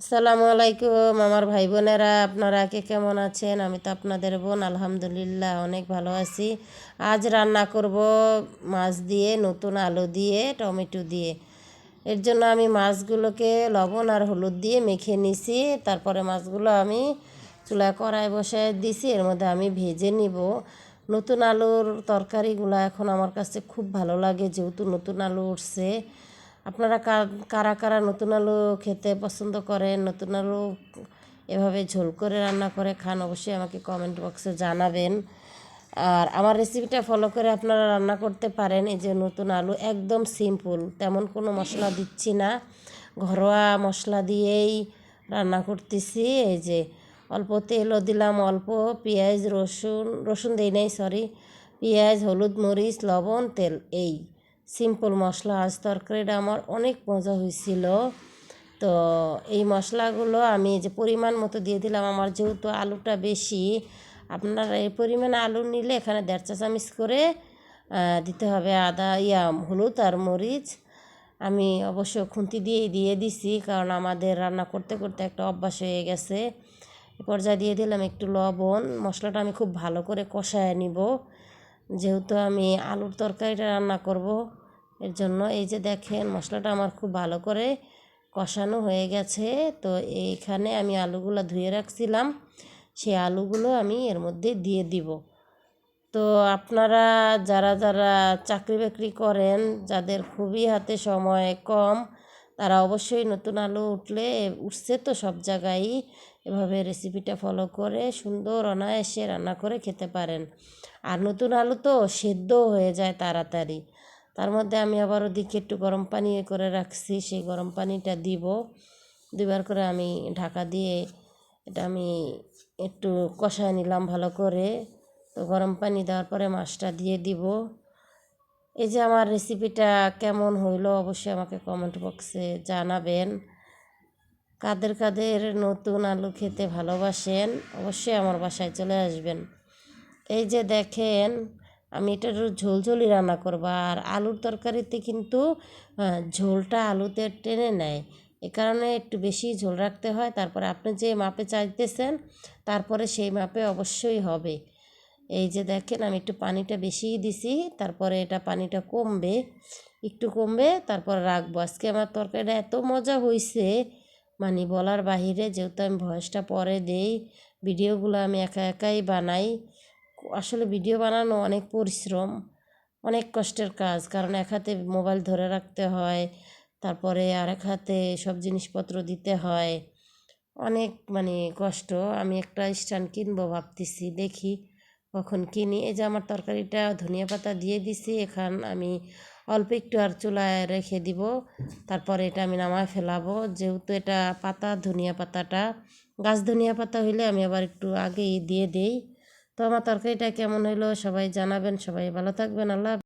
আসসালামু আলাইকুম আমার ভাই বোনেরা, আপনারা কে কেমন আছেন? আমি তো আপনাদের বোন, আলহামদুলিল্লাহ অনেক ভালো আছি। আজ রান্না করব মাছ দিয়ে, নতুন আলু দিয়ে, টমেটো দিয়ে। এর জন্য আমি মাছগুলোকে লবণ আর হলুদ দিয়ে মেখে নিছি। তারপরে মাছগুলো আমি চুলায় কড়াই বসায় দিছি, এর মধ্যে আমি ভেজে নিব। নতুন আলুর তরকারিগুলো এখন আমার কাছে খুব ভালো লাগে, যেহেতু নতুন আলু উঠছে। আপনারা কারা কারা নতুন আলু খেতে পছন্দ করেন, নতুন আলু এভাবে ঝোল করে রান্না করে খান, অবশ্যই আমাকে কমেন্ট বক্সে জানাবেন। আর আমার রেসিপিটা ফলো করে আপনারা রান্না করতে পারেন। এই যে নতুন আলু একদম সিম্পল, তেমন কোনো মশলা দিচ্ছি না, ঘরোয়া মশলা দিয়েই রান্না করতেছি। এই যে অল্প তেলও দিলাম, অল্প পেঁয়াজ, রসুন দেই নাই, সরি, পেঁয়াজ, হলুদ, মরিচ, লবণ, তেল, এই সিম্পল মশলা। আজ তরকারিটা আমার অনেক মজা হয়েছিল। তো এই মশলাগুলো আমি যে পরিমাণ মতো দিয়ে দিলাম। আমার যেহেতু আলুটা বেশি, আপনারা এই পরিমাণে আলু নিলে এখানে 1.5 চা চামচ করে দিতে হবে হলুদ আর মরিচ। আমি অবশ্য খুন্তি দিয়েই দিয়ে দিছি, কারণ আমাদের রান্না করতে করতে একটা অভ্যাস হয়ে গেছে। এ পর্যায়ে দিয়ে দিলাম একটু লবণ। মশলাটা আমি খুব ভালো করে কষায় নিব, যেহেতু আমি আলুর তরকারিটা রান্না করব। এর জন্য এই যে দেখেন মশলাটা আমার খুব ভালো করে কষানো হয়ে গেছে। তো এইখানে আমি আলুগুলো ধুয়ে রাখছিলাম, সেই আলুগুলো আমি এর মধ্যে দিয়ে দিব। তো আপনারা যারা যারা চাকরি বাকরি করেন, যাদের খুবই হাতে সময় কম, তারা অবশ্যই নতুন আলু উঠছে তো সব জায়গায় এভাবে রেসিপিটা ফলো করে সুন্দর অনায়াসে রান্না করে খেতে পারেন। আর নতুন আলু তো সেদ্ধ হয়ে যায় তাড়াতাড়ি। তার মধ্যে আমি আবার ওদিকে একটু গরম পানি করে রাখছি, সেই গরম পানিটা দিব। দুবার করে আমি ঢাকা দিয়ে এটা আমি একটু কষায় নিলাম ভালো করে। তো গরম পানি দেওয়ার পরে মাছটা দিয়ে দিব। এই যে আমার রেসিপিটা কেমন হইলো অবশ্যই আমাকে কমেন্ট বক্সে জানাবেন। কাদের কাদের নতুন আলু খেতে ভালোবাসেন অবশ্যই আমার বাসায় চলে আসবেন। এই যে দেখেন আমি এটা একটু ঝোলঝোলি রান্না করবো, আর আলুর তরকারিতে কিন্তু ঝোলটা আলুতে টেনে নেয়, এ কারণে একটু বেশি ঝোল রাখতে হয়। তারপরে আপনি যে মাপে চাইতেছেন তারপরে সেই মাপে অবশ্যই হবে। এই যে দেখেন আমি একটু পানিটা বেশিই দিছি, তারপরে এটা পানিটা কমবে, একটু কমবে, তারপর রাখবো। আজকে আমার তরকারিটা এত মজা হয়েছে, মানে বলার বাহিরে। যেহেতু আমি ভয়েসটা পরে দেই, ভিডিওগুলো আমি একা একাই বানাই। আসলে ভিডিও বানানো অনেক পরিশ্রম, অনেক কষ্টের কাজ, কারণ এক হাতে মোবাইল ধরে রাখতে হয়, তারপরে আরেক হাতে সব জিনিসপত্র দিতে হয়, অনেক মানে কষ্ট। আমি একটা স্ট্যান্ড কিনবো ভাবতেছি, দেখি কখন কিনি। এই যে আমার তরকারিটা ধনিয়া পাতা দিয়ে দিছি, এখন আমি অল্প একটু আর চুলায় রেখে দিব, তারপরে এটা আমি নামায় ফেলাবো। যেহেতু এটা পাতা, ধনিয়া পাতাটা গাছ ধনিয়া পাতা হইলে আমি আবার একটু আগেই দিয়ে দেই। তো আমার তরকারিটা কেমন হইলো সবাই জানাবেন। সবাই ভালো থাকবেন। আল্লাহ।